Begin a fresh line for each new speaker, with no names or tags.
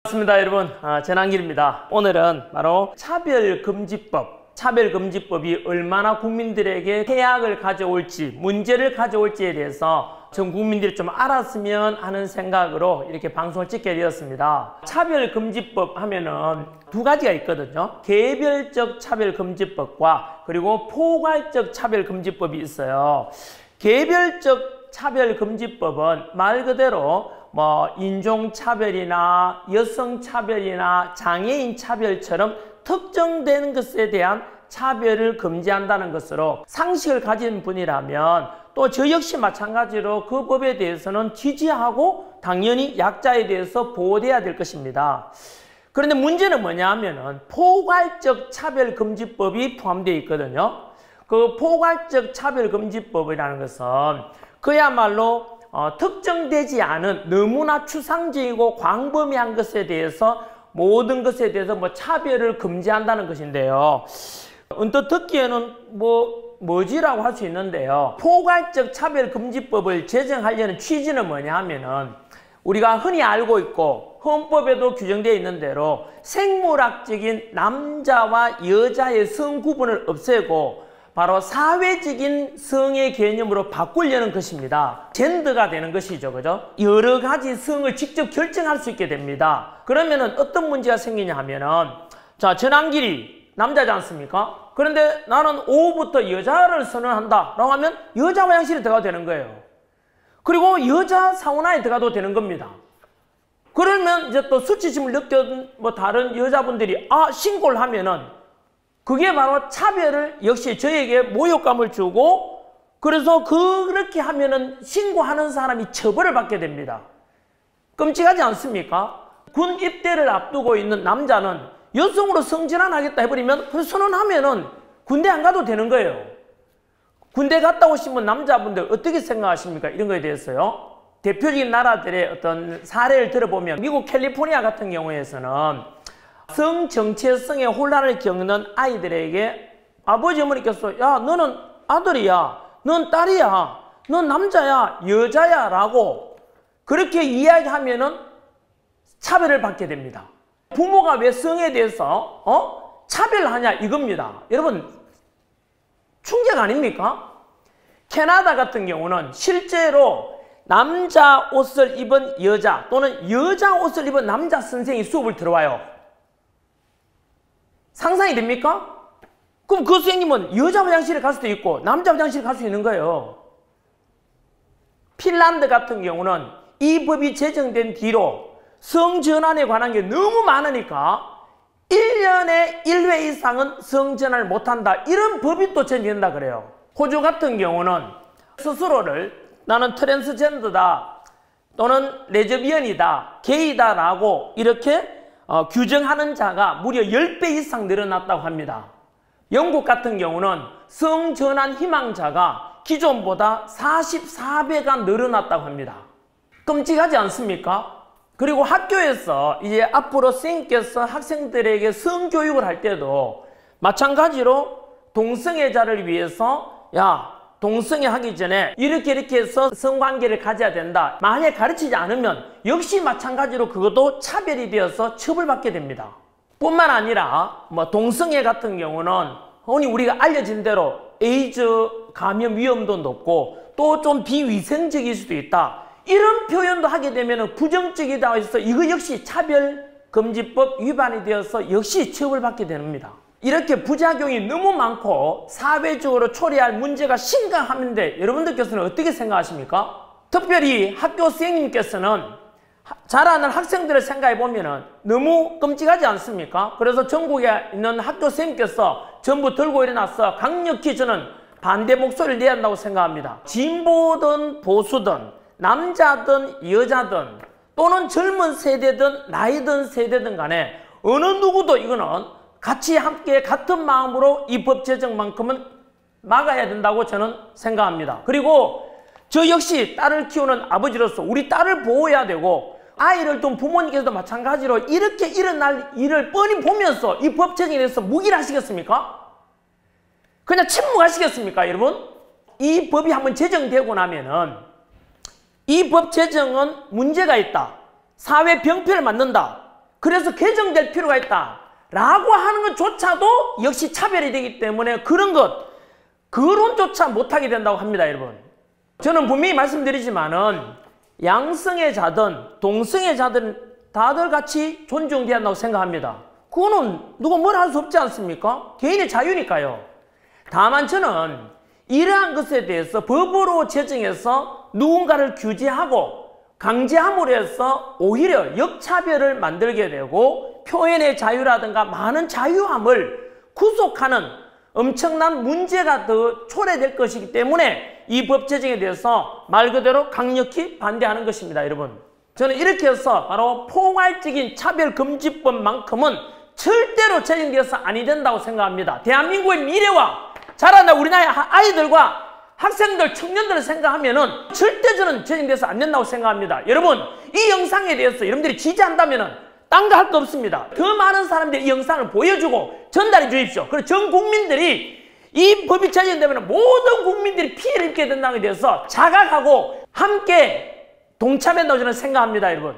반갑습니다 여러분. 전한길입니다. 오늘은 바로 차별금지법이 얼마나 국민들에게 해악을 가져올지, 문제를 가져올지에 대해서 전 국민들이 좀 알았으면 하는 생각으로 이렇게 방송을 찍게 되었습니다. 차별금지법 하면은 두 가지가 있거든요. 개별적 차별금지법과 그리고 포괄적 차별금지법이 있어요. 개별적 차별금지법은 말 그대로 인종차별이나 여성차별이나 장애인 차별처럼 특정된 것에 대한 차별을 금지한다는 것으로 상식을 가진 분이라면 또 저 역시 마찬가지로 그 법에 대해서는 지지하고 당연히 약자에 대해서 보호돼야 될 것입니다. 그런데 문제는 뭐냐 하면은 포괄적 차별금지법이 포함되어 있거든요. 그 포괄적 차별금지법이라는 것은 그야말로 특정되지 않은 너무나 추상적이고 광범위한 것에 대해서 모든 것에 대해서 차별을 금지한다는 것인데요. 언뜻 듣기에는 뭐지라고 할 수 있는데요. 포괄적 차별금지법을 제정하려는 취지는 뭐냐 하면은 우리가 흔히 알고 있고 헌법에도 규정되어 있는 대로 생물학적인 남자와 여자의 성 구분을 없애고 바로 사회적인 성의 개념으로 바꾸려는 것입니다. 젠더가 되는 것이죠. 그죠? 여러 가지 성을 직접 결정할 수 있게 됩니다. 그러면은 어떤 문제가 생기냐 하면은 자, 전한길이 남자지 않습니까? 그런데 나는 오후부터 여자를 선언한다 라고 하면 여자 화장실에 들어가도 되는 거예요. 그리고 여자 사우나에 들어가도 되는 겁니다. 그러면 이제 또 수치심을 느꼈던 다른 여자분들이 신고를 하면은 그게 바로 차별을 역시 저에게 모욕감을 주고 그래서 그렇게 하면은 신고하는 사람이 처벌을 받게 됩니다. 끔찍하지 않습니까? 군 입대를 앞두고 있는 남자는 여성으로 성전환하겠다 해버리면 그 선언하면은 군대 안 가도 되는 거예요. 군대 갔다 오신 남자분들 어떻게 생각하십니까? 이런 거에 대해서요. 대표적인 나라들의 어떤 사례를 들어보면 미국 캘리포니아 같은 경우에서는 성 정체성의 혼란을 겪는 아이들에게 아버지 어머니께서 야 너는 아들이야, 넌 딸이야, 넌 남자야, 여자야 라고 그렇게 이야기하면은 차별을 받게 됩니다. 부모가 왜 성에 대해서 차별하냐 이겁니다. 여러분 충격 아닙니까? 캐나다 같은 경우는 실제로 남자 옷을 입은 여자 또는 여자 옷을 입은 남자 선생이 수업을 들어와요. 상상이 됩니까? 그럼 그 선생님은 여자 화장실에 갈 수도 있고 남자 화장실에 갈 수 있는 거예요. 핀란드 같은 경우는 이 법이 제정된 뒤로 성전환에 관한 게 너무 많으니까 1년에 1회 이상은 성전환을 못한다 이런 법이 또 제정된다 그래요. 호주 같은 경우는 스스로를 나는 트랜스젠더다 또는 레즈비언이다 게이다 라고 이렇게 규정하는 자가 무려 10배 이상 늘어났다고 합니다. 영국 같은 경우는 성전환 희망자가 기존보다 44배가 늘어났다고 합니다. 끔찍하지 않습니까? 그리고 학교에서 이제 앞으로 선생님께서 학생들에게 성교육을 할 때도 마찬가지로 동성애자를 위해서 동성애 하기 전에 이렇게 해서 성관계를 가져야 된다. 만약에 가르치지 않으면 역시 마찬가지로 그것도 차별이 되어서 처벌받게 됩니다. 뿐만 아니라 동성애 같은 경우는 흔히 우리가 알려진 대로 에이즈 감염 위험도 높고 또 좀 비위생적일 수도 있다. 이런 표현도 하게 되면 부정적이다 해서 이거 역시 차별금지법 위반이 되어서 역시 처벌받게 됩니다. 이렇게 부작용이 너무 많고 사회적으로 초래할 문제가 심각한데 여러분들께서는 어떻게 생각하십니까? 특별히 학교 선생님께서는 자라는 학생들을 생각해 보면 너무 끔찍하지 않습니까? 그래서 전국에 있는 학교 선생님께서 전부 들고 일어나서 강력히 저는 반대 목소리를 내야 한다고 생각합니다. 진보든 보수든 남자든 여자든 또는 젊은 세대든 나이든 세대든 간에 어느 누구도 이거는 같이 함께 같은 마음으로 이 법 제정만큼은 막아야 된다고 저는 생각합니다. 그리고 저 역시 딸을 키우는 아버지로서 우리 딸을 보호해야 되고 아이를 둔 부모님께서도 마찬가지로 이렇게 일어날 일을 뻔히 보면서 이 법 제정에 대해서 무기를 하시겠습니까? 그냥 침묵하시겠습니까 여러분? 이 법이 한번 제정되고 나면은 이 법 제정은 문제가 있다. 사회 병폐를 만든다. 그래서 개정될 필요가 있다 라고 하는 것조차도 역시 차별이 되기 때문에 그런 것, 거론조차 못하게 된다고 합니다, 여러분. 저는 분명히 말씀드리지만은 양성의 자든 동성의 자든 다들 같이 존중돼야 한다고 생각합니다. 그거는 누가 뭐라 할 수 없지 않습니까? 개인의 자유니까요. 다만 저는 이러한 것에 대해서 법으로 제정해서 누군가를 규제하고 강제함으로 해서 오히려 역차별을 만들게 되고 표현의 자유라든가 많은 자유함을 구속하는 엄청난 문제가 더 초래될 것이기 때문에 이 법 제정에 대해서 말 그대로 강력히 반대하는 것입니다, 여러분. 저는 이렇게 해서 바로 포괄적인 차별금지법만큼은 절대로 제정되어서 아니 된다고 생각합니다. 대한민국의 미래와 자라날 우리 나라의 아이들과 학생들, 청년들을 생각하면은 절대 저는 제정돼서 안 된다고 생각합니다. 여러분, 이 영상에 대해서 여러분들이 지지한다면은 딴 거 할 거 없습니다. 더 많은 사람들이 이 영상을 보여주고 전달해 주십시오. 그리고 전 국민들이 이 법이 제정되면 모든 국민들이 피해를 입게 된다는 데 대해서 자각하고 함께 동참한다고 저는 생각합니다, 여러분.